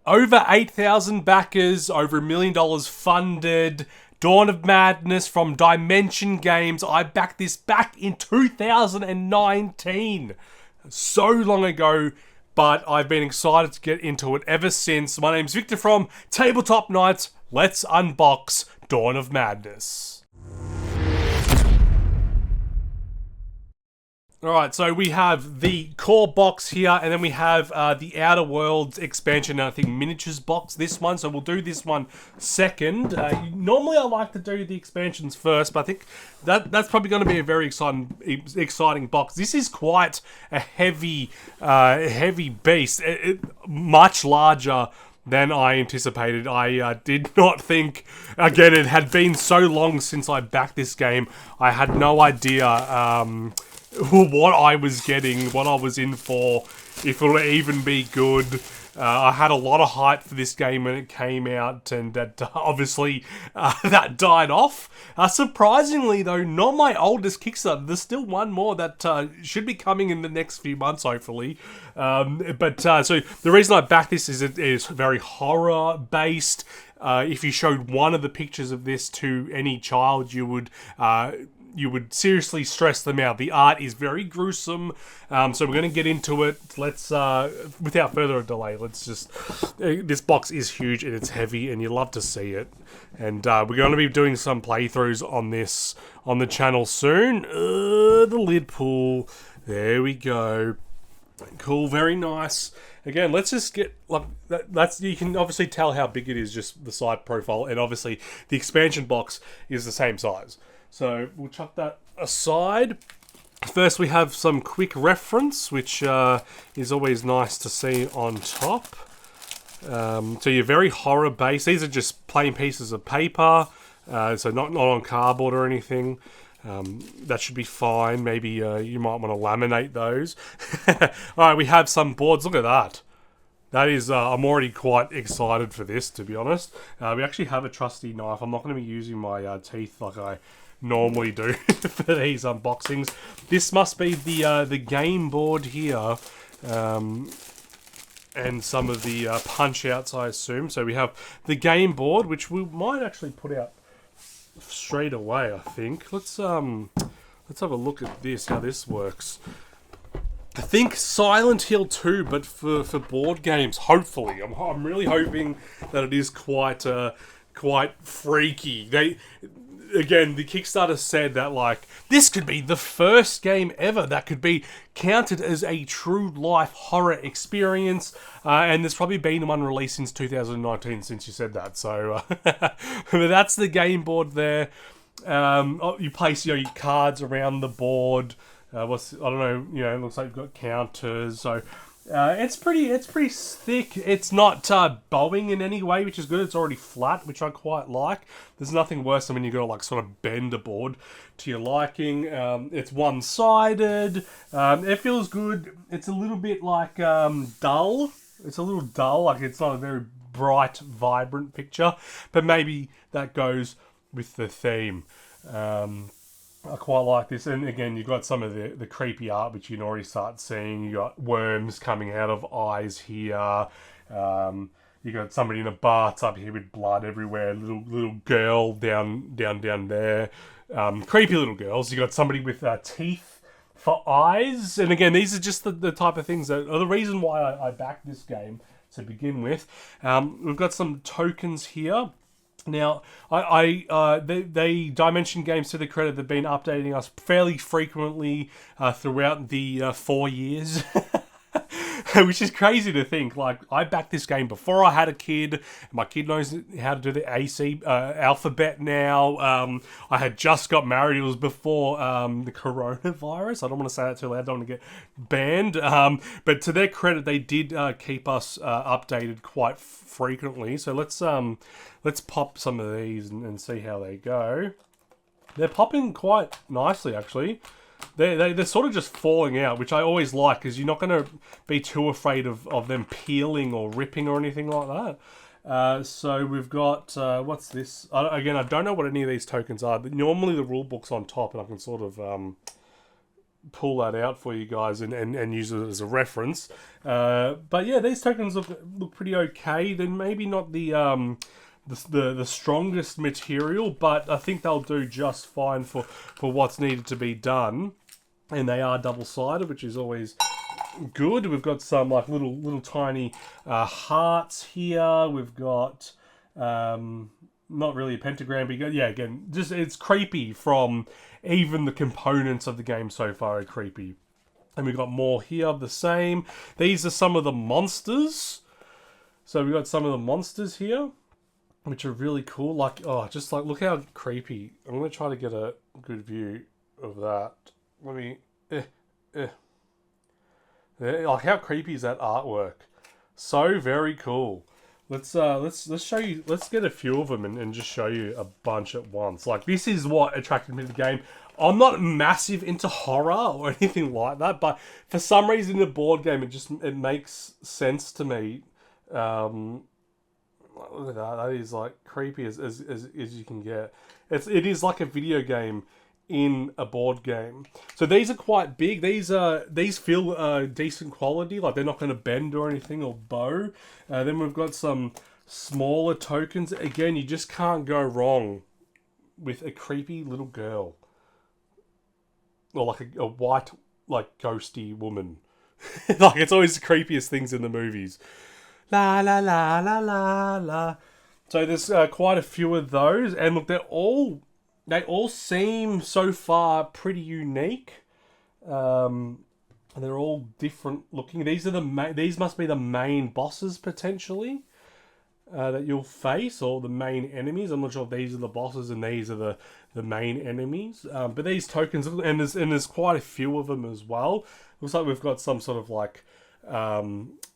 Over 8,000 backers, over $1 million funded. Dawn of Madness from Dimension Games. I backed this back in 2019. So long ago, but I've been excited to get into it ever since. My name's Victor from Tabletop Nights. Let's unbox Dawn of Madness. Alright, so we have the core box here, and then we have the Outer Worlds expansion, and I think miniatures box, this one, so we'll do this one second. Normally I like to do the expansions first, but I think that's probably going to be a very exciting box. This is quite a heavy beast, much larger than I anticipated. I did not think, again, it had been so long since I backed this game, I had no idea what I was getting, what I was in for, if it'll even be good. I had a lot of hype for this game when it came out, and that obviously that died off. Surprisingly though, not my oldest Kickstarter. There's still one more that should be coming in the next few months, hopefully. So the reason I backed this is it is very horror based. If you showed one of the pictures of this to any child, you would seriously stress them out. The art is very gruesome, so we're going to get into it. Let's, without further delay, this box is huge and it's heavy and you love to see it. And we're going to be doing some playthroughs on this on the channel soon. The lid pull, there we go. Cool, very nice. Again, let's just get, like, that's, you can obviously tell how big it is, just the side profile, and obviously the expansion box is the same size. So we'll chuck that aside. First we have some quick reference, which is always nice to see on top. So you're very horror based. These are just plain pieces of paper, so not on cardboard or anything. That should be fine. Maybe you might want to laminate those. Alright, we have some boards. Look at that. That is, I'm already quite excited for this, to be honest. We actually have a trusty knife. I'm not going to be using my teeth like I normally do for these unboxings. This must be the game board here, and some of the punch outs, I assume. So we have the game board, which we might actually put out straight away, I think. Let's have a look at this, how this works. I think Silent Hill 2, but for board games, hopefully. I'm really hoping that it is quite freaky. Again, the Kickstarter said that, like, this could be the first game ever that could be counted as a true life horror experience, and there's probably been one released since 2019 since you said that, so but that's the game board there. You place your cards around the board. I don't know, it looks like you've got counters, so it's pretty thick. It's not bowing in any way, which is good. It's already flat, which I quite like. There's nothing worse than when you got to, like, sort of bend a board to your liking. It's one-sided. It feels good. It's a little bit like dull. It's a little dull. Like, it's not a very bright, vibrant picture, but maybe that goes with the theme. I quite like this, and again, you've got some of the creepy art, which you can already start seeing. You got worms coming out of eyes here. You got somebody in a bathtub here with blood everywhere. Little girl down there. Creepy little girls. You got somebody with teeth for eyes, and again, these are just the type of things that are the reason why I backed this game to begin with. We've got some tokens here. Now, they Dimension Games, to the credit, they've been updating us fairly frequently throughout the 4 years. Which is crazy to think. Like, I backed this game before I had a kid. My kid knows how to do the AC alphabet now. I had just got married. It was before the coronavirus. I don't want to say that too loud. I don't want to get banned. But to their credit, they did keep us updated quite frequently. So let's pop some of these and see how they go. They're popping quite nicely, actually. They're sort of just falling out, which I always like, because you're not going to be too afraid of them peeling or ripping or anything like that. So we've got, what's this? Again, I don't know what any of these tokens are, but normally the rule book's on top, and I can sort of pull that out for you guys and use it as a reference. But yeah, these tokens look pretty okay. They're maybe not the strongest material, but I think they'll do just fine for what's needed to be done. And they are double-sided, which is always good. We've got some like little tiny hearts here. We've got not really a pentagram, but yeah, again, just it's creepy from even the components of the game so far are creepy. And we've got more here of the same. These are some of the monsters. So we've got some of the monsters here, which are really cool. Like, oh, just like, look how creepy. I'm going to try to get a good view of that. Let me, like, how creepy is that artwork? So very cool. Let's show you. Let's get a few of them and just show you a bunch at once. Like, this is what attracted me to the game. I'm not massive into horror or anything like that, but for some reason, in the board game, it makes sense to me. Look at that. That is like creepy as you can get. It is like a video game in a board game. So these are quite big. These feel decent quality. Like, they're not going to bend or anything or bow. Then we've got some smaller tokens. Again, you just can't go wrong with a creepy little girl. Or like a white, like, ghosty woman. Like, it's always the creepiest things in the movies. La la la la la la. So there's quite a few of those. And look, they all seem so far pretty unique. They're all different looking. These must be the main bosses potentially that you'll face, or the main enemies. I'm not sure if these are the bosses and these are the main enemies. But these tokens, and there's quite a few of them as well. Looks like we've got some sort of like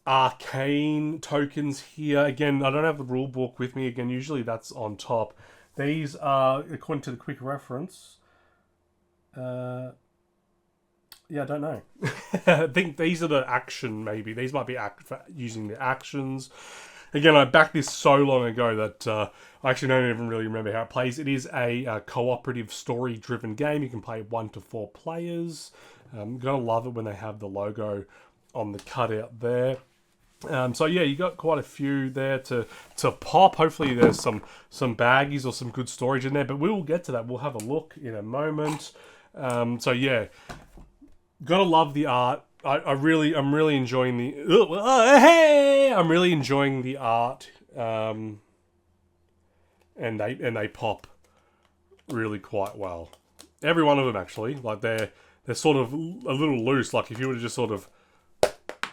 arcane tokens here. Again, I don't have the rule book with me. Again, usually that's on top. These are, according to the quick reference, yeah, I don't know. I think these are the action, maybe. These might be for using the actions. Again, I backed this so long ago that I actually don't even really remember how it plays. It is a cooperative, story-driven game. You can play 1 to 4 players. Gotta love it when they have the logo on the cutout there. So yeah, you got quite a few there to pop. Hopefully there's some baggies or some good storage in there, but we will get to that. We'll have a look in a moment. So yeah, gotta love the art. I'm really enjoying I'm really enjoying the art. And they pop really quite well. Every one of them actually. Like, they're sort of a little loose. Like, if you were to just sort of,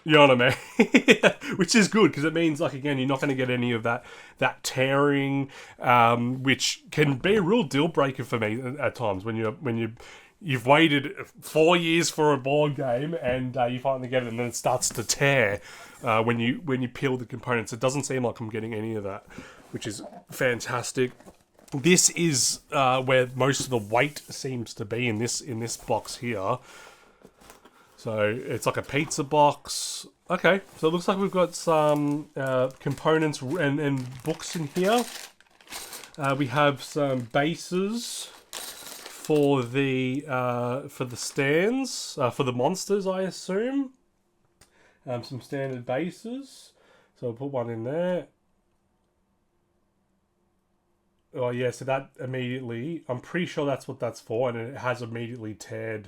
you know what I mean? Which is good, because it means, like, again, you're not going to get any of that tearing, which can be a real deal breaker for me at times when you've waited 4 years for a board game and you finally get it, and then it starts to tear when you peel the components. It doesn't seem like I'm getting any of that, which is fantastic. This is where most of the weight seems to be in this box here. So it's like a pizza box. Okay, so it looks like we've got some components and books in here. We have some bases for the stands, for the monsters, I assume. Some standard bases. So we'll put one in there. Oh yeah, so that immediately, I'm pretty sure that's what that's for, and it has immediately teared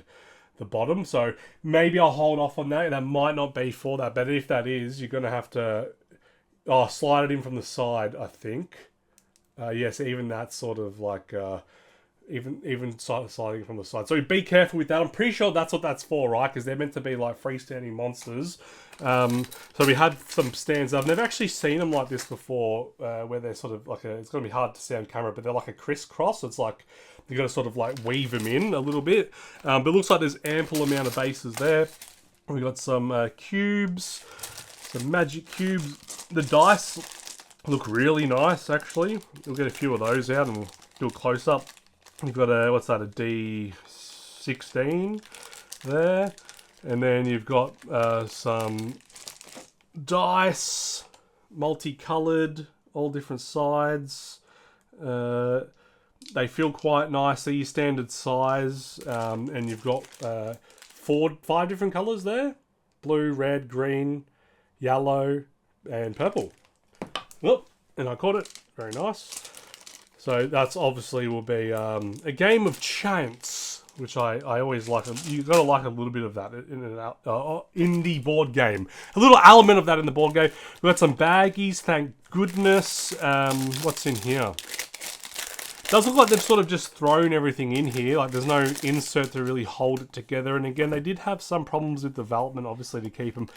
the bottom. So maybe I'll hold off on that. That might not be for that, but if that is, you're going to have to slide it in from the side, I think. Yes, even that's sort of like even sliding from the side. So be careful with that. I'm pretty sure that's what that's for, right? Because they're meant to be like freestanding monsters. So we had some stands. I've never actually seen them like this before, where they're sort of like it's going to be hard to see on camera, but they're like a crisscross. It's like you got to sort of like weave them in a little bit. But it looks like there's ample amount of bases there. We got some cubes, some magic cubes. The dice look really nice, actually. We'll get a few of those out and we'll do a close up. You've got a D16 there, and then you've got some dice, multicolored, all different sides. They feel quite nice. They're your standard size, and you've got 5 different colors there. Blue, red, green, yellow, and purple. Oh, and I caught it. Very nice. So that's obviously will be a game of chance, which I always like. You got to like a little bit of that in an indie board game. A little element of that in the board game. We've got some baggies, thank goodness. What's in here? Does look like they've sort of just thrown everything in here. Like there's no insert to really hold it together. And again, they did have some problems with development, obviously, to keep them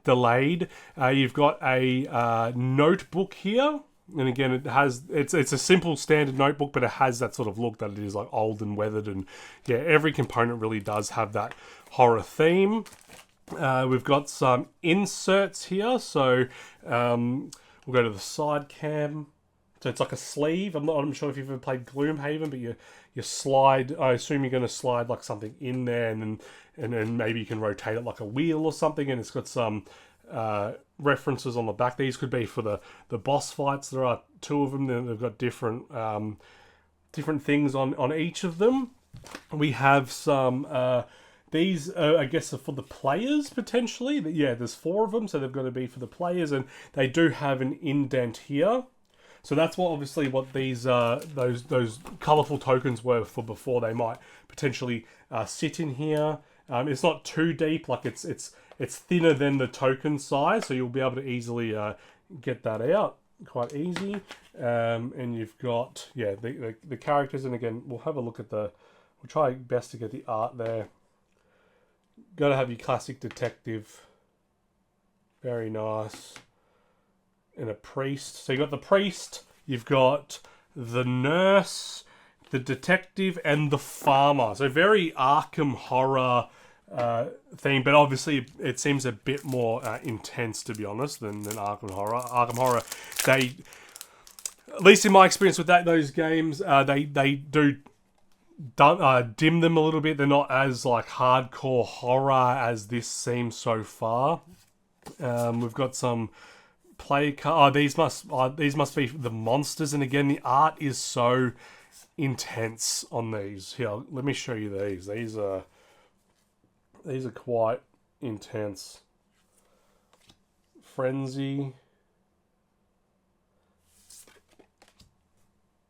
delayed. You've got a notebook here. And again, it's a simple standard notebook, but it has that sort of look that it is like old and weathered. And yeah, every component really does have that horror theme. We've got some inserts here. So we'll go to the side cam. So it's like a sleeve. I'm sure if you've ever played Gloomhaven, but you slide. I assume you're going to slide like something in there, and then maybe you can rotate it like a wheel or something. And it's got some references on the back. These could be for the boss fights. There are 2 of them. They've got different things on each of them. We have some. These, I guess, are for the players, potentially. Yeah, there's 4 of them, so they've got to be for the players. And they do have an indent here. So that's what these those colourful tokens were for before. They might potentially sit in here. It's not too deep, like it's thinner than the token size, so you'll be able to easily get that out quite easy. And you've got the characters, and again we'll have a look at we'll try best to get the art there. Got to have your classic detective, very nice. And a priest. So you've got the priest, you've got the nurse, the detective, and the farmer. So very Arkham horror theme, but obviously it seems a bit more intense, to be honest, than Arkham horror. Arkham horror, they, at least in my experience with those games, they do dim them a little bit. They're not as like hardcore horror as this seems so far. We've got some play card. These must be the monsters, and again the art is so intense on these. Here, let me show you these. These are quite intense. Frenzy.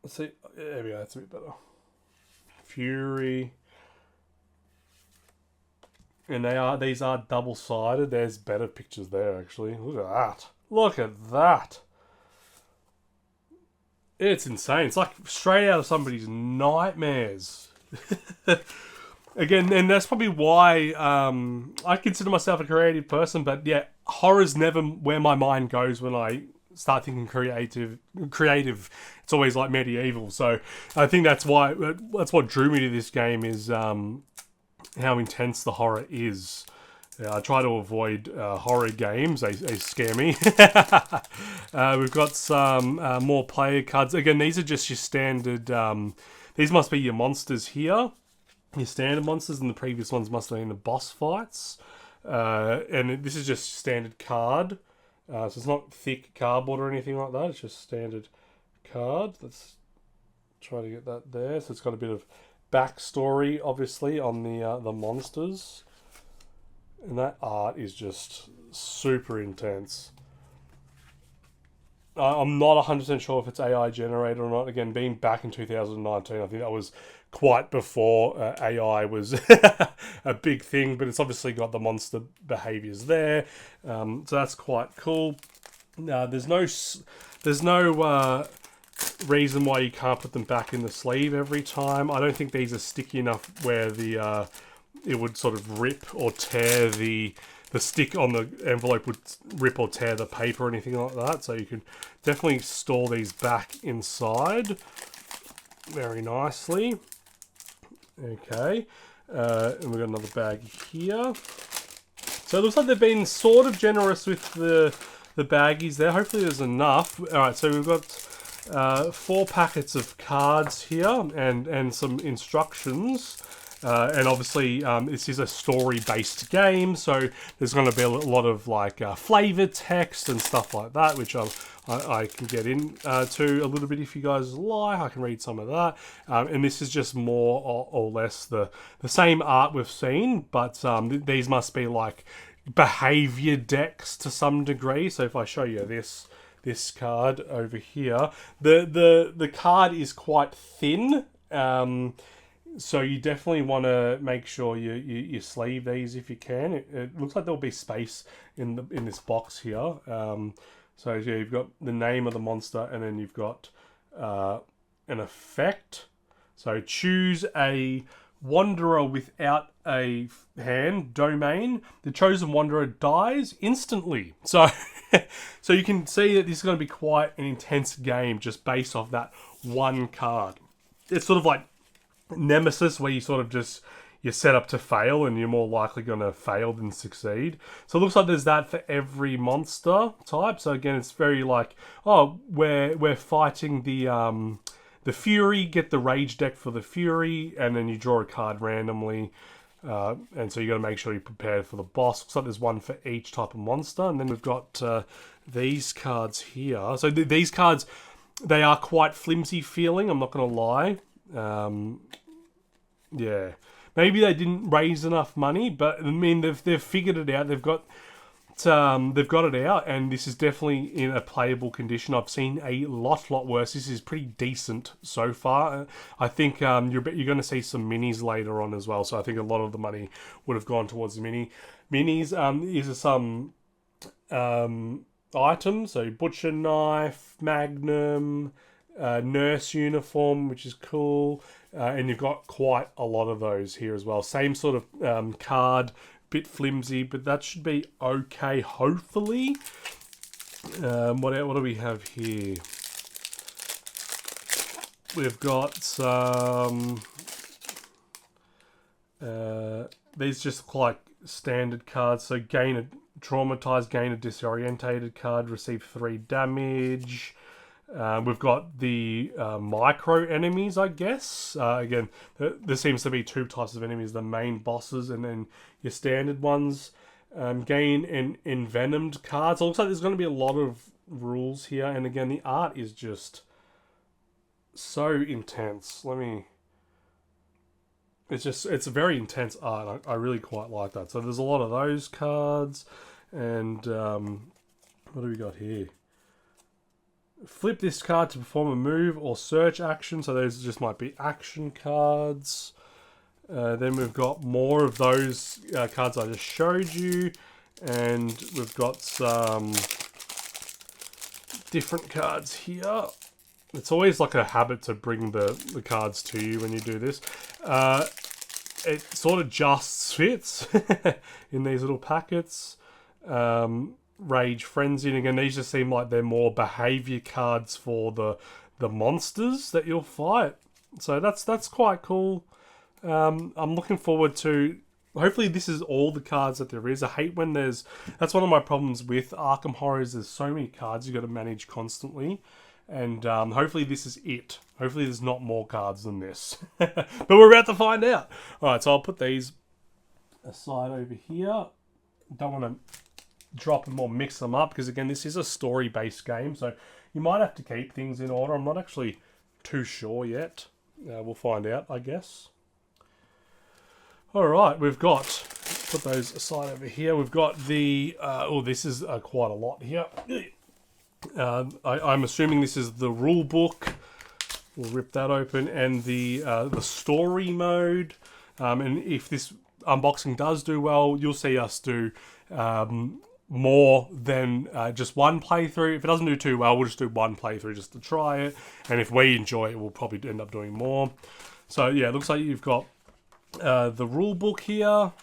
Let's see. There we go. That's a bit better. Fury. And these are double-sided. There's better pictures there, actually. Look at that. Look at that. It's insane. It's like straight out of somebody's nightmares. Again, and that's probably why I consider myself a creative person, but yeah, horror's never where my mind goes when I start thinking creative. It's always like medieval. So I think that's what drew me to this game is how intense the horror is. I try to avoid horror games. They scare me. We've got some more player cards. Again, these are just your standard... these must be your monsters here. Your standard monsters, and the previous ones must have been the boss fights. And this is just standard card. So it's not thick cardboard or anything like that. It's just standard card. Let's try to get that there. So it's got a bit of backstory, obviously, on the monsters. And that art is just super intense. I'm not 100% sure if it's AI generated or not. Again, being back in 2019, I think that was quite before AI was a big thing. But it's obviously got the monster behaviors there. So that's quite cool. There's no reason why you can't put them back in the sleeve every time. I don't think these are sticky enough where it would sort of rip or tear the stick on the envelope would rip or tear the paper or anything like that. So you can definitely store these back inside very nicely. Okay. And we've got another bag here. So it looks like they've been sort of generous with the baggies there. Hopefully there's enough. Alright, so we've got 4 packets of cards here and some instructions. And obviously, this is a story-based game, so there's going to be a lot of like flavor text and stuff like that, which I'm I can get in to a little bit if you guys like. I can read some of that. And this is just more or less the same art we've seen, but these must be like behavior decks to some degree. So if I show you this card over here, the card is quite thin. So you definitely want to make sure you sleeve these if you can. It looks like there'll be space in this box here. So yeah, you've got the name of the monster, and then you've got an effect. So choose a wanderer without a hand domain. The chosen wanderer dies instantly. So so you can see that this is going to be quite an intense game just based off that one card. It's sort of like Nemesis, where you sort of just you're set up to fail and you're more likely going to fail than succeed. So it looks like there's that for every monster type. So again, it's very like, oh, we're fighting the Fury, get the rage deck for the Fury, and then you draw a card randomly. And so you got to make sure you're prepared for the boss. Looks like there's one for each type of monster. And then we've got these cards here. So these cards, they are quite flimsy feeling, I'm not going to lie. Yeah, maybe they didn't raise enough money, but I mean they've figured it out. They've got it out, and this is definitely in a playable condition. I've seen a lot worse. This is pretty decent so far. I think you're going to see some minis later on as well. So I think a lot of the money would have gone towards the minis. These are some items. So butcher knife, magnum. Nurse uniform, which is cool, and you've got quite a lot of those here as well. Same sort of card, bit flimsy, but that should be okay, hopefully. What do we have here? We've got some these just look like standard cards. So gain a traumatized, gain a disorientated card, receive 3 damage. We've got the micro enemies, I guess. Again, there seems to be 2 types of enemies, the main bosses and then your standard ones. Gain envenomed cards. It looks like there's going to be a lot of rules here. And again, the art is just so intense. It's a very intense art. I really quite like that. So there's a lot of those cards. And what do we got here? Flip this card to perform a move or search action. So those just might be action cards. Then we've got more of those cards I just showed you. And we've got some different cards here. It's always like a habit to bring the cards to you when you do this. It sort of just fits in these little packets. Rage Frenzy, and again, these just seem like they're more behavior cards for the monsters that you'll fight. So that's quite cool. I'm looking forward to. Hopefully, this is all the cards that there is. I hate when there's. That's one of my problems with Arkham Horrors. There's so many cards you got to manage constantly, and hopefully this is it. Hopefully, there's not more cards than this. But we're about to find out. All right, so I'll put these aside over here. Don't want to drop them or mix them up because again this is a story-based game, so you might have to keep things in order. I'm not actually too sure yet. We'll find out, I guess. Alright, we've got, put those aside over here, we've got the this is quite a lot here. I'm assuming this is the rule book. We'll rip that open, and the story mode, and if this unboxing does do well, you'll see us do more than just one playthrough. If it doesn't do too well, we'll just do one playthrough just to try it, and if we enjoy it, we'll probably end up doing more. So yeah, it looks like you've got the rule book here.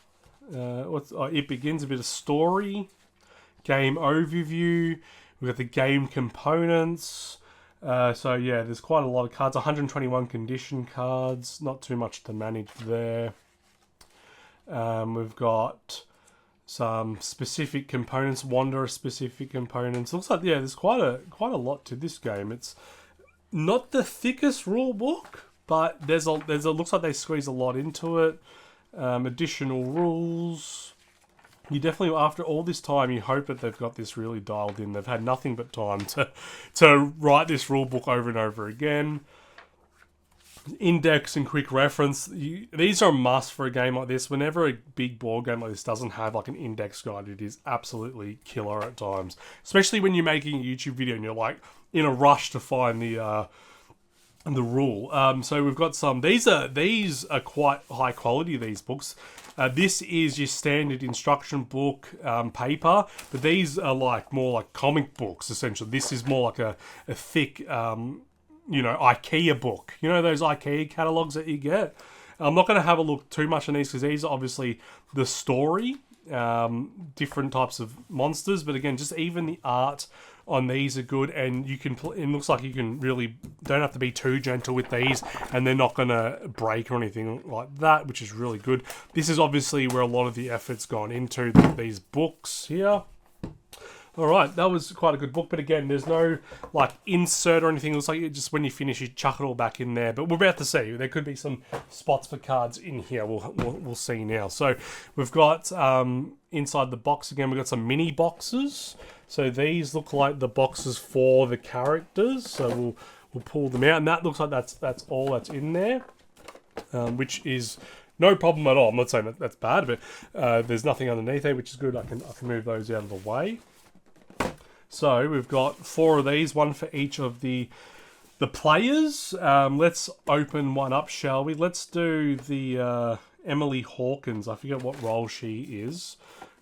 It begins, a bit of story, game overview. We've got the game components. So yeah, there's quite a lot of cards. 121 condition cards. Not too much to manage there. We've got some specific components, Wanderer specific components. Looks like, yeah, there's quite a lot to this game. It's not the thickest rule book, but there's looks like they squeeze a lot into it. Additional rules. you definitely, after all this time, you hope that they've got this really dialed in. They've had nothing but time to write this rule book over and over again. Index and quick reference. These are a must for a game like this. Whenever a big board game like this doesn't have like an index guide, it is absolutely killer at times. Especially when you're making a YouTube video and you're like in a rush to find the rule. So we've got some. These are quite high quality. These books. This is your standard instruction book paper, but these are like more like comic books essentially. This is more like a thick. IKEA book. You know those IKEA catalogs that you get? I'm not going to have a look too much on these because these are obviously the story, different types of monsters. But again, just even the art on these are good, and you can. It looks like you can really don't have to be too gentle with these, and they're not going to break or anything like that, which is really good. This is obviously where a lot of the effort's gone into these books here. Alright, that was quite a good book, but again, there's no like insert or anything. It looks like just when you finish, you chuck it all back in there. But we're about to see. There could be some spots for cards in here. We'll see now. So we've got inside the box again, we've got some mini boxes. So these look like the boxes for the characters. So we'll pull them out, and that looks like that's all that's in there, which is no problem at all. I'm not saying that that's bad, but there's nothing underneath there, which is good. I can move those out of the way. So we've got 4 of these, one for each of the players. Let's open one up, shall we? Let's do the Emily Hawkins. I forget what role she is.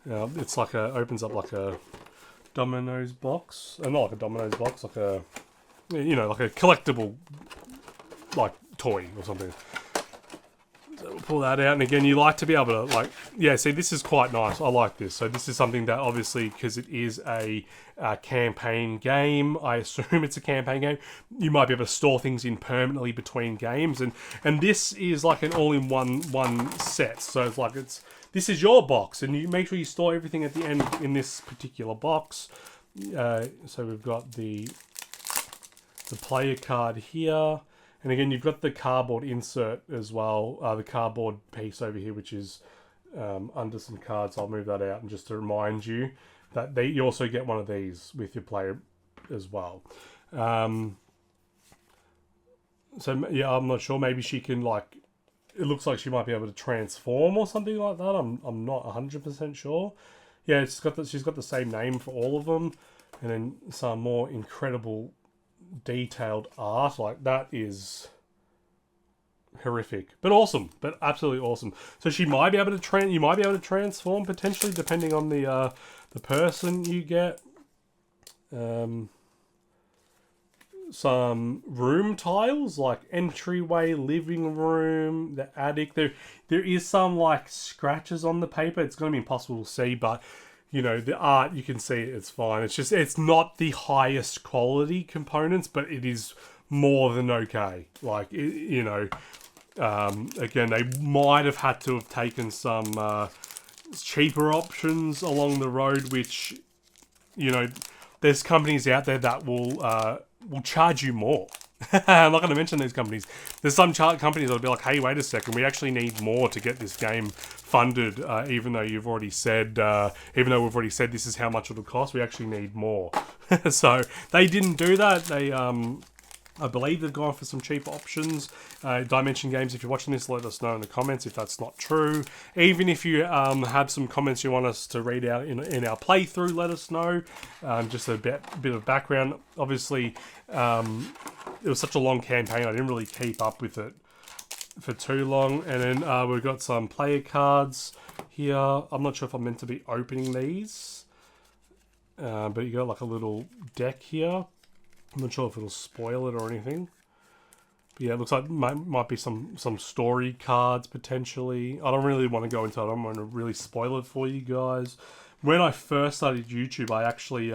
It's like opens up like a Domino's box. Not like a Domino's box, like a like a collectible like toy or something. So we'll pull that out, and again, you like to be able to see, this is quite nice. I like this. So this is something that obviously, because it is a campaign game, I assume it's a campaign game, you might be able to store things in permanently between games, and this is like an all-in-one set. So it's like this is your box, and you make sure you store everything at the end in this particular box. So we've got the player card here. And again, you've got the cardboard insert as well, the cardboard piece over here, which is under some cards. I'll move that out, and just to remind you that you also get one of these with your player as well. So yeah, I'm not sure. Maybe she can it looks like she might be able to transform or something like that. I'm not 100% sure. Yeah, she's got the same name for all of them, and then some more incredible detailed art. Like, that is horrific, but awesome, but absolutely awesome. So she might be able to you might be able to transform potentially, depending on the person you get. Some room tiles, like entryway, living room, the attic. There is some like scratches on the paper. It's going to be impossible to see, but the art, you can see it, it's fine. It's just, it's not the highest quality components, but it is more than okay. Like, again, they might have had to have taken some cheaper options along the road, which, there's companies out there that will charge you more. I'm not going to mention these companies. There's some companies that'll be like, hey, wait a second, we actually need more to get this game funded, even though we've already said this is how much it'll cost, we actually need more. So they didn't do that. They I believe they've gone for some cheap options. Dimension Games, if you're watching this, let us know in the comments if that's not true. Even if you have some comments you want us to read out in our playthrough, let us know. Just a bit of background. Obviously, it was such a long campaign, I didn't really keep up with it for too long. And then we've got some player cards here. I'm not sure if I'm meant to be opening these, but you got like a little deck here. I'm not sure if it'll spoil it or anything. But yeah, it looks like might be some story cards potentially. I don't really want to go into it. I don't want to really spoil it for you guys. When I first started YouTube, I actually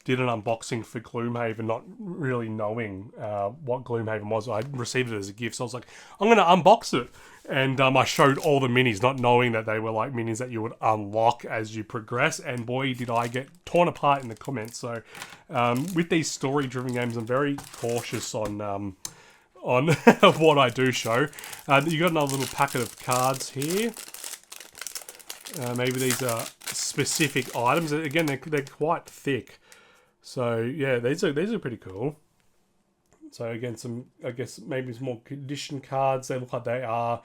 did an unboxing for Gloomhaven, not really knowing what Gloomhaven was. I received it as a gift, so I was like, I'm going to unbox it. And I showed all the minis, not knowing that they were like minis that you would unlock as you progress. And boy, did I get torn apart in the comments. So with these story-driven games, I'm very cautious on what I do show. You got another little packet of cards here. Maybe these are specific items. Again, they're quite thick. So yeah, these are pretty cool. So again, I guess maybe some more condition cards. They look like they are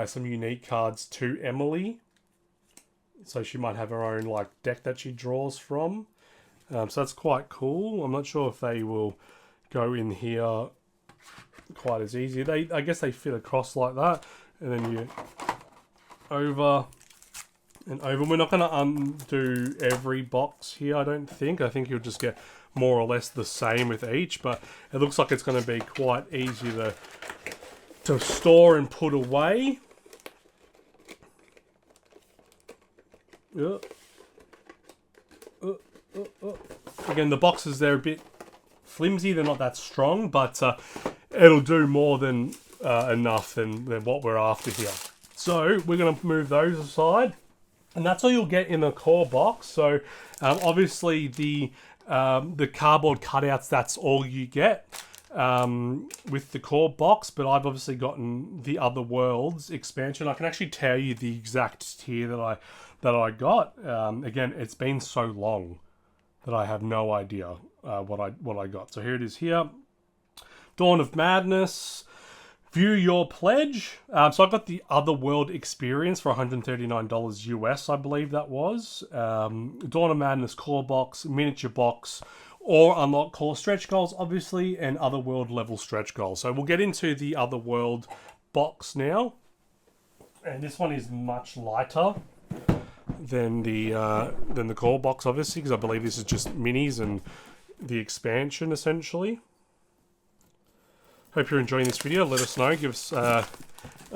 some unique cards to Emily. So she might have her own like deck that she draws from. So that's quite cool. I'm not sure if they will go in here quite as easy. I guess they fit across like that, and then you over and over. We're not going to undo every box here, I don't think. I think you'll just get more or less the same with each, but it looks like it's going to be quite easy to store and put away. Again, the boxes, they're a bit flimsy. They're not that strong, but it'll do more than enough than what we're after here. So we're going to move those aside. And that's all you'll get in the core box. So obviously the cardboard cutouts, that's all you get with the core box. But I've obviously gotten the Other Worlds expansion. I can actually tell you the exact tier that I got. Again, it's been so long that I have no idea what I got. So here it is here. Dawn of Madness. View your pledge. So I got the Other World experience for $139 US, I believe that was. Dawn of Madness core box, miniature box, or unlock core stretch goals, obviously, and Other World level stretch goals. So we'll get into the Other World box now. And this one is much lighter than the core box, obviously, because I believe this is just minis and the expansion, essentially. Hope you're enjoying this video. Let us know. Give us a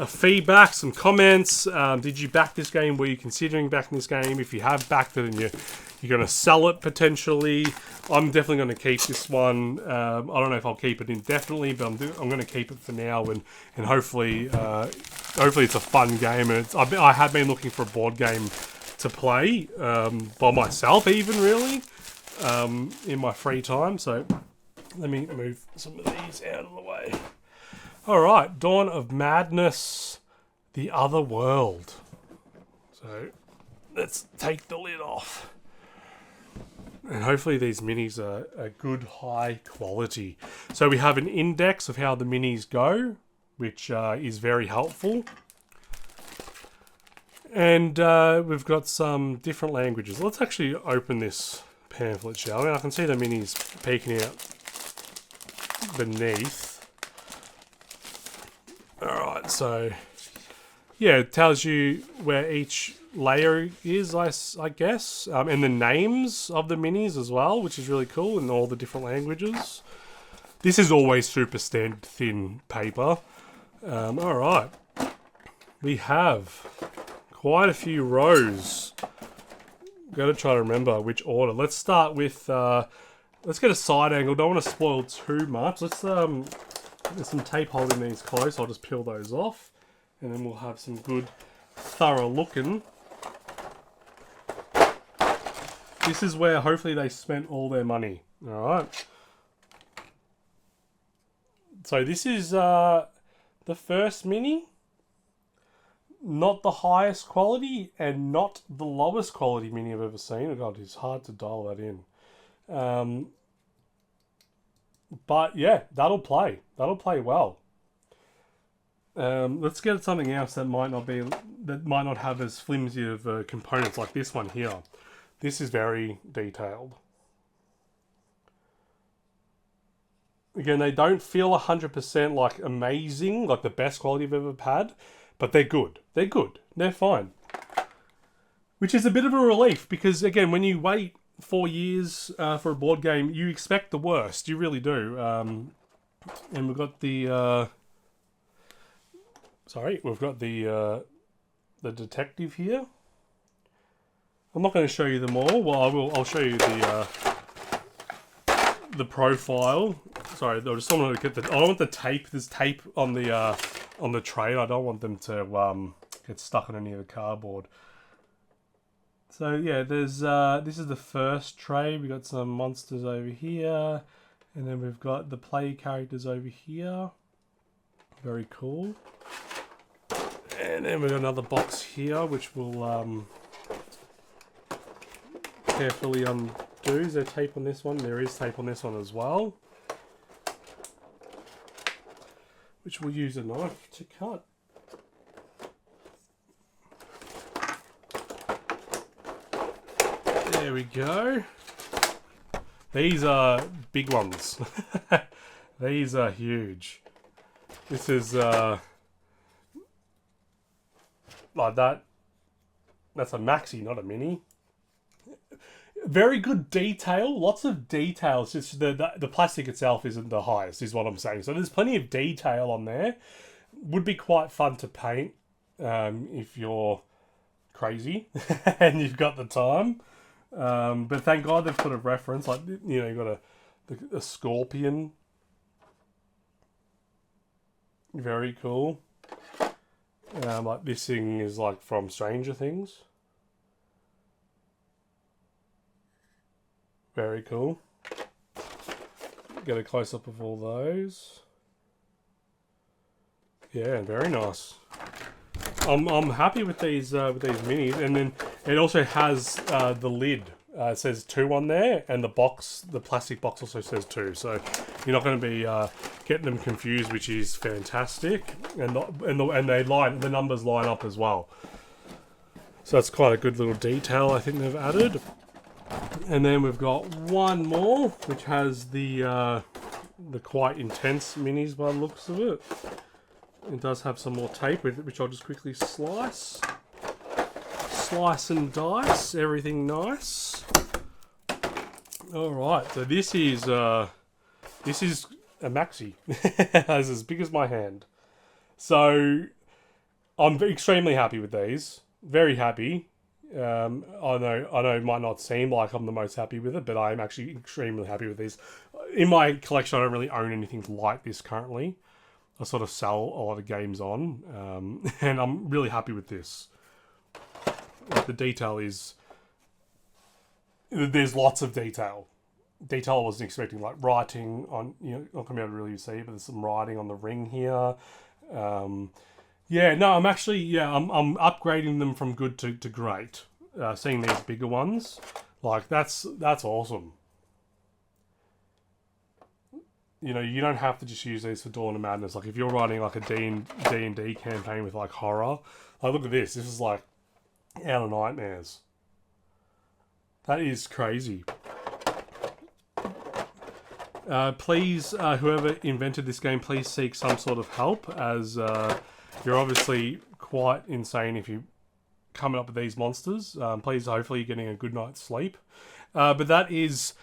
feedback, some comments. Did you back this game? Were you considering backing this game? If you have backed it and you're going to sell it potentially, I'm definitely going to keep this one. I don't know if I'll keep it indefinitely, but I'm going to keep it for now, and hopefully it's a fun game. And I have been looking for a board game to play by myself, even really, in my free time. So let me move some of these out of the way. Alright, Dawn of Madness, The Other World. So let's take the lid off. And hopefully these minis are good, high quality. So we have an index of how the minis go, which is very helpful. And we've got some different languages. Let's actually open this pamphlet, shall we? I can see the minis peeking out beneath. Alright, so yeah, it tells you where each layer is, I guess, and the names of the minis as well, which is really cool, in all the different languages. This is always super standard thin paper. Alright, we have quite a few rows. Got to try to remember which order. Let's start with let's get a side angle. Don't want to spoil too much. Let's there's some tape holding these close. I'll just peel those off, and then we'll have some good, thorough looking. This is where hopefully they spent all their money. All right. So this is the first mini. Not the highest quality and not the lowest quality mini I've ever seen. Oh God, it's hard to dial that in. But yeah, that'll play. That'll play well. Let's get something else that might not have as flimsy of components like this one here. This is very detailed. Again, they don't feel 100% like amazing, like the best quality I've ever had, but they're good. They're good. They're fine. Which is a bit of a relief because, again, when you wait 4 years for a board game, you expect the worst. You really do. And we've got the the detective here. I'm not going to show you them all. Well, I'll show you the profile. Sorry, I just want to get I don't want the tape. There's tape on the tray. I don't want them to get stuck on any of the cardboard. So yeah, there's this is the first tray. We got some monsters over here, and then we've got the play characters over here. Very cool. And then we've got another box here, which will carefully undo. Is there tape on this one? There is tape on this one as well. Which we'll use a knife to cut. There we go. These are big ones. These are huge. This is like that. That's a maxi, not a mini. Very good detail. Lots of details. Just the plastic itself isn't the highest, is what I'm saying. So there's plenty of detail on there. Would be quite fun to paint if you're crazy and you've got the time. But thank God they've put a reference. Like, you know, you've got a scorpion. Very cool. Like this thing is like from Stranger Things. Very cool. Get a close up of all those. Yeah, very nice. I'm happy with these minis, and then it also has the lid. It says 2 on there, and the box, the plastic box, also says 2. So you're not going to be getting them confused, which is fantastic. And the numbers line up as well. So that's quite a good little detail I think they've added. And then we've got one more, which has the quite intense minis by the looks of it. It does have some more tape with it, which I'll just quickly slice. Slice and dice, everything nice. Alright, so this is a maxi. It's as big as my hand. So I'm extremely happy with these. Very happy. I know it might not seem like I'm the most happy with it, but I'm actually extremely happy with these. In my collection, I don't really own anything like this currently. I sort of sell a lot of games on, and I'm really happy with this. Like, the detail is... There's lots of detail. Detail I wasn't expecting, like writing on, you know, not going to be able to really see, but there's some writing on the ring here. Yeah, no, I'm actually, I'm upgrading them from good to great. Seeing these bigger ones, like that's awesome. You know, you don't have to just use these for Dawn of Madness. Like if you're writing like a D&D campaign with like horror, like look at this. This is like out of nightmares. That is crazy. Please, whoever invented this game, please seek some sort of help, as you're obviously quite insane if you're coming up with these monsters. Please, hopefully you're getting a good night's sleep. But that is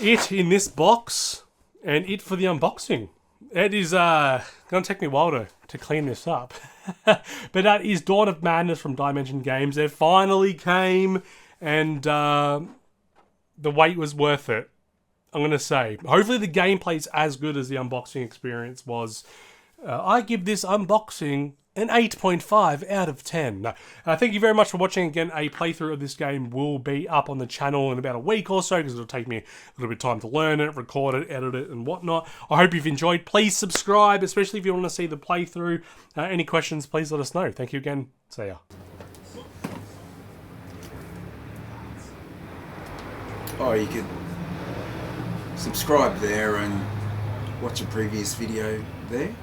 it in this box, and it for the unboxing. It is going to take me a while to clean this up. But that is Dawn of Madness from Dimension Games. It finally came, and the wait was worth it. I'm going to say. Hopefully the gameplay's as good as the unboxing experience was. I give this unboxing an 8.5 out of 10. Thank you very much for watching. Again, a playthrough of this game will be up on the channel in about a week or so, because it'll take me a little bit of time to learn it, record it, edit it, and whatnot. I hope you've enjoyed. Please subscribe, especially if you want to see the playthrough. Any questions, please let us know. Thank you again. See ya. Oh, you could subscribe there and watch a previous video there.